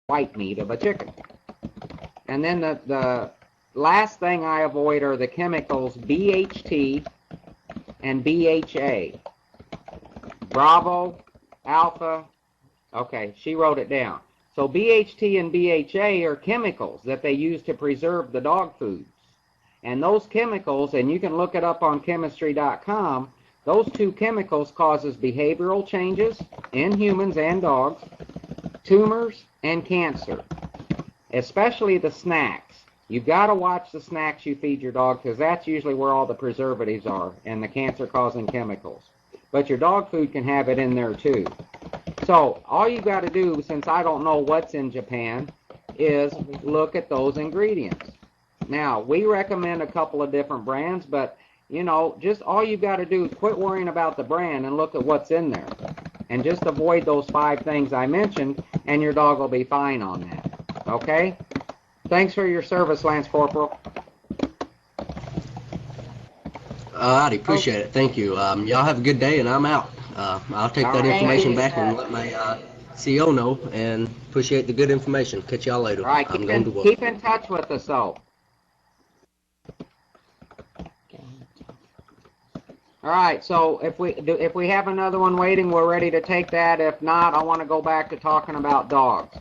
white meat of a chicken. And then the last thing I avoid are the chemicals BHT and BHA. Bravo, Alpha. Okay, she wrote it down. So BHT and BHA are chemicals that they use to preserve the dog foods. And those chemicals, and you can look it up on chemistry.com, those two chemicals causes behavioral changes in humans and dogs, tumors, and cancer, especially the snacks. You've got to watch the snacks you feed your dog because that's usually where all the preservatives are and the cancer-causing chemicals. But your dog food can have it in there too. So all you got to do, since I don't know what's in Japan, is look at those ingredients. Now, we recommend a couple of different brands, but, you know, just all you got to do is quit worrying about the brand and look at what's in there. And just avoid those 5 things I mentioned, and your dog will be fine on that. Okay? Thanks for your service, Lance Corporal. I'd appreciate it. Thank you. Y'all have a good day, and I'm out. I'll take that information back and let my CEO know, and appreciate the good information. Catch y'all later. All right, keep in touch with us, though. All right, so if we have another one waiting, we're ready to take that. If not, I want to go back to talking about dogs.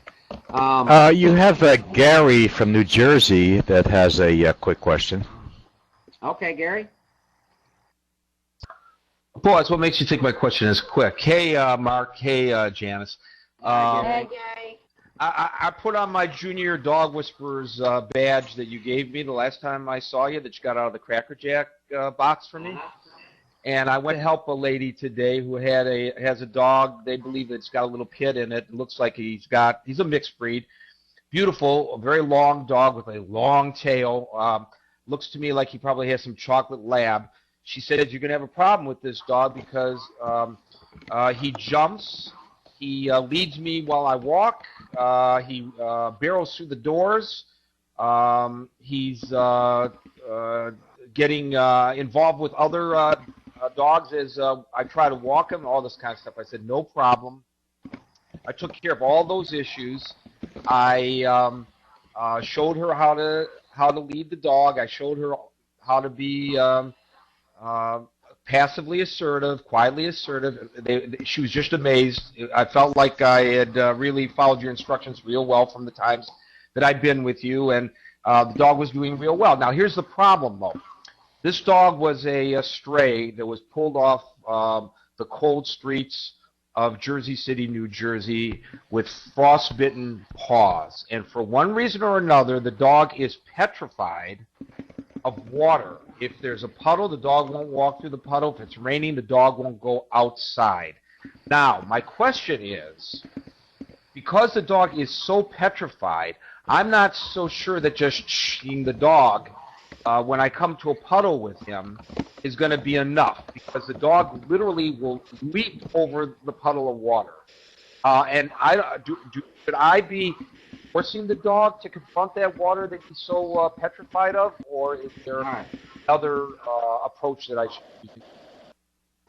You have Gary from New Jersey that has a quick question. Okay, Gary. Boys, what makes you think my question is quick? Hey, Mark. Hey, Janice. Hey, Gary. I put on my Junior Dog Whisperers badge that you gave me the last time I saw you, that you got out of the Cracker Jack box for me. And I went to help a lady today who has a dog. They believe it's got a little pit in it. It looks like he's a mixed breed. Beautiful, a very long dog with a long tail. Looks to me like he probably has some chocolate lab. She said, you're going to have a problem with this dog because he jumps. He leads me while I walk. He barrels through the doors. He's getting involved with other dogs as I try to walk him, all this kind of stuff. I said, no problem. I took care of all those issues. I showed her how to lead the dog. I showed her how to be passively assertive, quietly assertive. She was just amazed. I felt like I had really followed your instructions real well from the times that I'd been with you, and the dog was doing real well. Now, here's the problem, though. This dog was a stray that was pulled off the cold streets of Jersey City, New Jersey, with frostbitten paws. And for one reason or another, the dog is petrified of water. If there's a puddle, the dog won't walk through the puddle. If it's raining, the dog won't go outside. Now, my question is, because the dog is so petrified, I'm not so sure that just shooing the dog when I come to a puddle with him is going to be enough, because the dog literally will leap over the puddle of water. And should I be forcing the dog to confront that water that he's so petrified of, or is there another approach that I should be doing?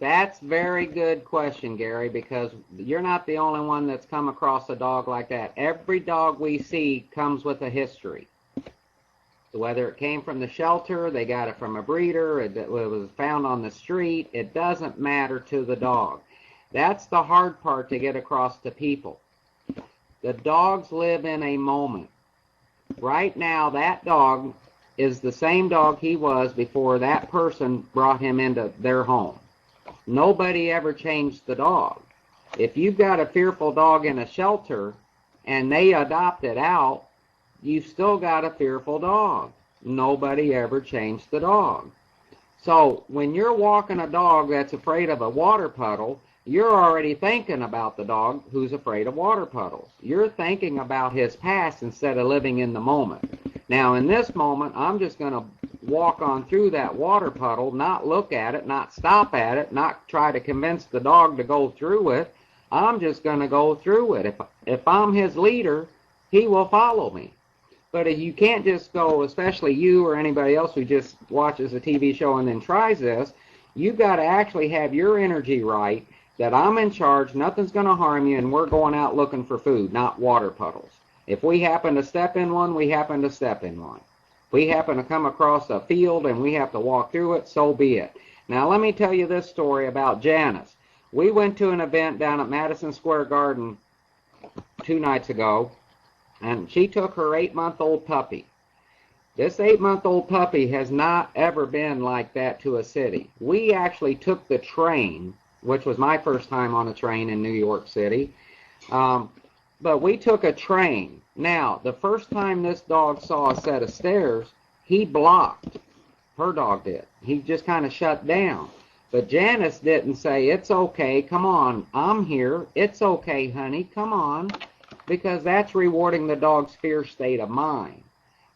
That's a very good question, Gary, because you're not the only one that's come across a dog like that. Every dog we see comes with a history. So whether it came from the shelter, they got it from a breeder, it was found on the street, it doesn't matter to the dog. That's the hard part to get across to people. The dogs live in a moment. Right now, that dog is the same dog he was before that person brought him into their home. Nobody ever changed the dog. If you've got a fearful dog in a shelter and they adopt it out, you've still got a fearful dog. Nobody ever changed the dog. So when you're walking a dog that's afraid of a water puddle, you're already thinking about the dog who's afraid of water puddles. You're thinking about his past instead of living in the moment. Now, in this moment, I'm just going to walk on through that water puddle, not look at it, not stop at it, not try to convince the dog to go through it. I'm just going to go through it. If I'm his leader, he will follow me. But if you can't just go, especially you or anybody else who just watches a TV show and then tries this, you've got to actually have your energy right, that I'm in charge, nothing's going to harm you, and we're going out looking for food, not water puddles. If we happen to step in one, we happen to step in one. If we happen to come across a field and we have to walk through it, so be it. Now let me tell you this story about Janice. We went to an event down at Madison Square Garden 2 nights ago, and she took her 8-month-old puppy. This 8-month-old puppy has not ever been like that to a city. We actually took the train, which was my first time on a train in New York City, but we took a train. Now, the first time this dog saw a set of stairs, he blocked. Her dog did. He just kind of shut down. But Janice didn't say, it's okay, come on, I'm here. It's okay, honey, come on. Because that's rewarding the dog's fear state of mind.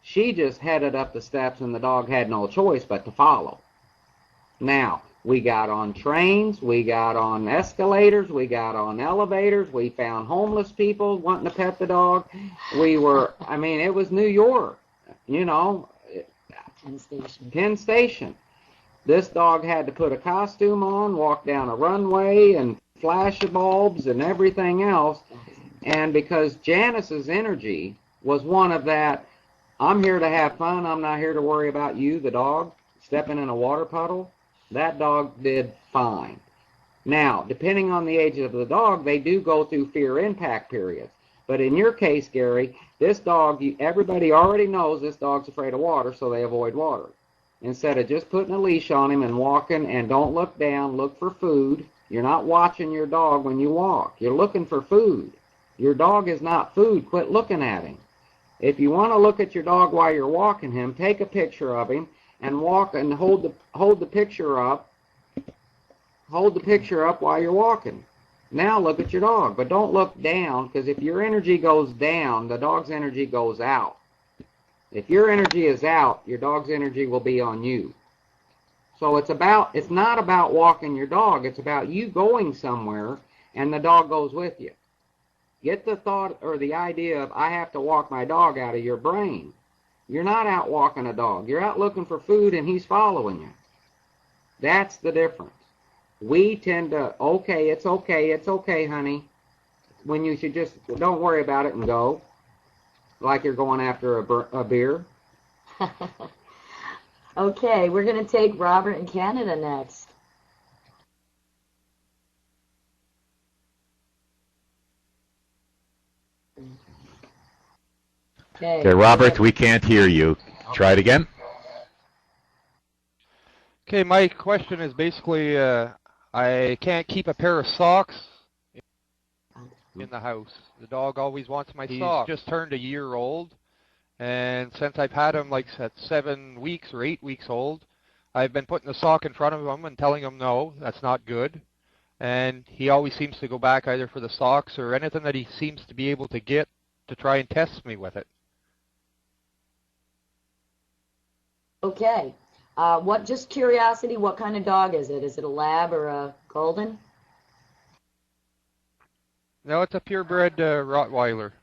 She just headed up the steps and the dog had no choice but to follow. Now, we got on trains, we got on escalators, we got on elevators, we found homeless people wanting to pet the dog. It was New York, Penn Station. This dog had to put a costume on, walk down a runway, and flash bulbs and everything else. And because Janice's energy was one of that, I'm here to have fun, I'm not here to worry about you, the dog, stepping in a water puddle, that dog did fine. Now, depending on the age of the dog, they do go through fear impact periods. But in your case, Gary, this dog, everybody already knows this dog's afraid of water, so they avoid water. Instead of just putting a leash on him and walking, and don't look down, look for food. You're not watching your dog when you walk. You're looking for food. Your dog is not food. Quit looking at him. If you want to look at your dog while you're walking him, take a picture of him and walk and hold the picture up. Hold the picture up while you're walking. Now look at your dog, but don't look down, because if your energy goes down, the dog's energy goes out. If your energy is out, your dog's energy will be on you. So it's not about walking your dog, it's about you going somewhere and the dog goes with you. Get the thought or the idea of, I have to walk my dog, out of your brain. You're not out walking a dog. You're out looking for food and he's following you. That's the difference. We tend to, it's okay, honey, when you should just, don't worry about it and go, like you're going after a beer. Okay, we're going to take Robert in Canada next. Okay, Robert, we can't hear you. Try it again. Okay, my question is basically, I can't keep a pair of socks in the house. The dog always wants my socks. He's just turned a year old, and since I've had him like at 7 weeks or 8 weeks old, I've been putting the sock in front of him and telling him no, that's not good. And he always seems to go back either for the socks or anything that he seems to be able to get to try and test me with it. Okay. Just curiosity, what kind of dog is it? Is it a lab or a golden? No, it's a purebred Rottweiler.